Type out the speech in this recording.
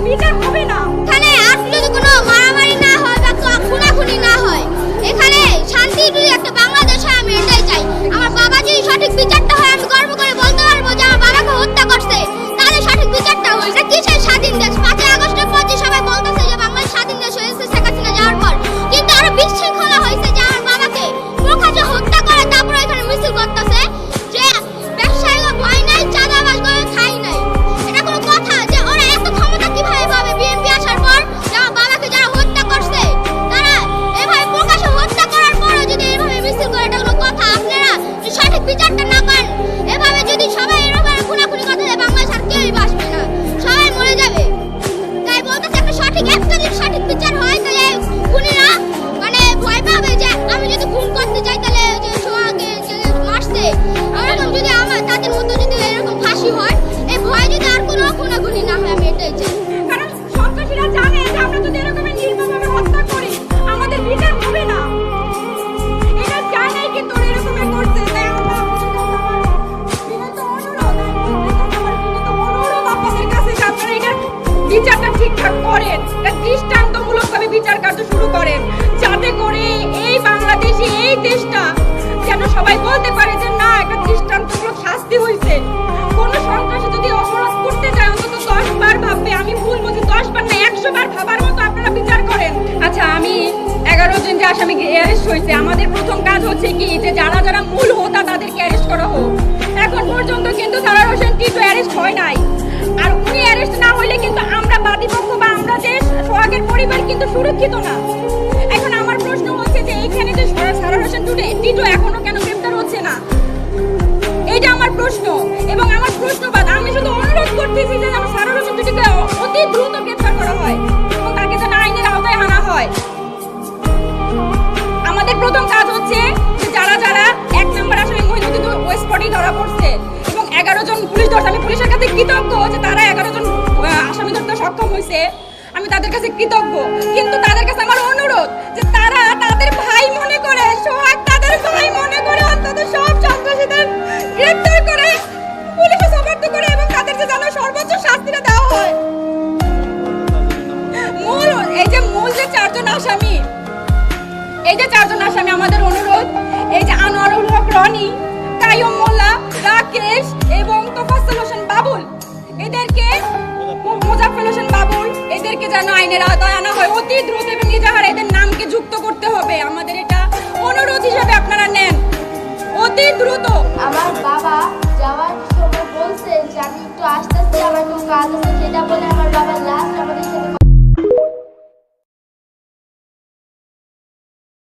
বিচার হবে না। এখানে আর যদি কোনো মারামারি না হয় বা খুনাখুনি না হয়, এখানে শান্তির একটা বাংলাদেশ হয়, আমি এটাই চাই। আমার বাবা যদি সঠিক বিচারটা হয়, আমি গর্ব করে বলতে পারবো যে আমার বাবাকে হত্যা করছে, তাহলে সঠিক বিচারটা হয়েছে। কিসের স্বাধীন দেশ? 5ই আগস্টের পর যে সবাই বলতেছে যে বাংলাদেশ স্বাধীন দেশ হয়েছে শেখ হাসিনা যাওয়ার পর, কিন্তু আরো বিশৃঙ্খলা হয়েছে যে আমার বাবাকে প্রকাশ্যে হত্যা করে তারপরে এখানে মিছিল করতেছে যে ব্যবসায়ীরা ভয় নাই, চাঁদাবাজ করে খাই নাই। এটা কোনো কথা? যে ওরা এত ক্ষমতা কিভাবে পাবে বিএনপি আসার পর? যে আমার বাবাকে যারা হত্যা করছে তারা এভাবে প্রকাশ্যে হত্যা করার পরও যদি এভাবে মিছিল করে, এটা কোনো কথা? আপনারা যদি সঠিক বিচারটা না করেন, এভাবে যদি সবাই এরকম খুনাখুনি করতে যায়, বাংলাদেশ আর কেউই বাঁচবে না, সবাই মরে যাবে। তাই বলতেছে একটা যদি সঠিক বিচার হয়, তাহলে খুনিরা মানে ভয় পাবে যে আমি যদি খুন করতে চাই তাহলে যে সোহাগে যে মারছে এরকম যদি আমার তাদের মতো যদি এরকম ফাঁসি হয়, এই ভয় যদি আর কোনো খুনাখুনি না হয়, আমি এটাই চাই। কারণ সন্ত্রাসীরা জানে যে আমরা যদি এরকম নির্মমভাবে হত্যা করি আমাদের বিচার হবে না। এটা জানেই কিন্তু ওরা এরকম করছে। তাই আমরা অনুরোধ আপনাদের কাছে যে আপনারা এটার বিচারটা ঠিকঠাক করেন, দৃষ্টান্তমূলকভাবে বিচার কার্য শুরু করেন, যাতে করে এই বাংলাদেশে এই দেশটা যেন সবাই বলতে পারে যে না, একটা দৃষ্টান্তমূলক শাস্তি হয়েছে। কোন সন্ত্রাসী যদি অপরাধ করতে যায় অন্তত 10 বার ভাববে। আমি ভুল বলছি, 10 বার না 100 বার ভাবার মতো আপনারা বিচার করেন। আচ্ছা, আমি 11 জন যে আসামি অ্যারেস্ট হয়েছে, আমাদের প্রথম কাজ হচ্ছে কি যে যারা যারা মূল হোতা তাদেরকে অ্যারেস্ট করা হোক। এখন পর্যন্ত কিন্তু সারার হোসেন টিটু অ্যারেস্ট হয় নাই। আর উনি অ্যারেস্ট না হইলে কিন্তু আমরা বাদীপক্ষ বা আমরা যে সোহাগের পরিবার কিন্তু সুরক্ষিত না। এখন আমার প্রশ্ন হচ্ছে যে এইখানে যে সারার হোসেন টিটু এখনো কেন গ্রেফতার হচ্ছে না, এইটা আমার প্রশ্ন। এবং আমার প্রশ্নবাদ, আমি শুধু অনুরোধ করতেছি যে যেন সারার হোসেন টিটুকে অতি দ্রুত গ্রেফতার করা হয় এবং তাকে যেন আইনের আওতায় আনা হয়। আমাদের প্রথম কাজ হচ্ছে যে যারা যারা 1 নম্বর আসামি মহিনুদ্দিন ওই স্পটেই ধরা পড়ছে এবং 11 জন পুলিশ ধরছে। আমি পুলিশের কাছে কৃতজ্ঞ যে তারা 11 জন আসামি ধরতে সক্ষম হয়েছে, আমি তাদের কাছে কৃতজ্ঞ। কিন্তু তাদের কাছে আমার অনুরোধ যে তারা তাদের ভাই মনে করে, সোহাগ তাদের ভাই মনে করে অন্তত সব সন্ত্রাসীদের গ্রেফতার করে পুলিশে সোপর্দ করে এবং তাদের যেন সর্বোচ্চ শাস্তিটা দেওয়া হয়। মূল যে 4 জন আসামি, আমাদের অনুরোধ, এই যে আনোয়ারুল হক রনি, কাইয়ুম মোল্লা, রাকেশ এবং তোফাজ্জল হোসেন বাবুল, এদেরকে মোজাফফর হোসেন বাবুল, এদেরকে যেন আইনের আওতায় আনা হয় অতি দ্রুত এবং ইজাহারে এদের নামকে যুক্ত করতে হবে। আমাদের এটা অনুরোধ হিসেবে আপনারা নেন অতি দ্রুত। আমার বাবা যাওয়ার সময় বলছে যে আমি একটু আসতেছি, আমার একটু কাজ আছে, সেটা বলে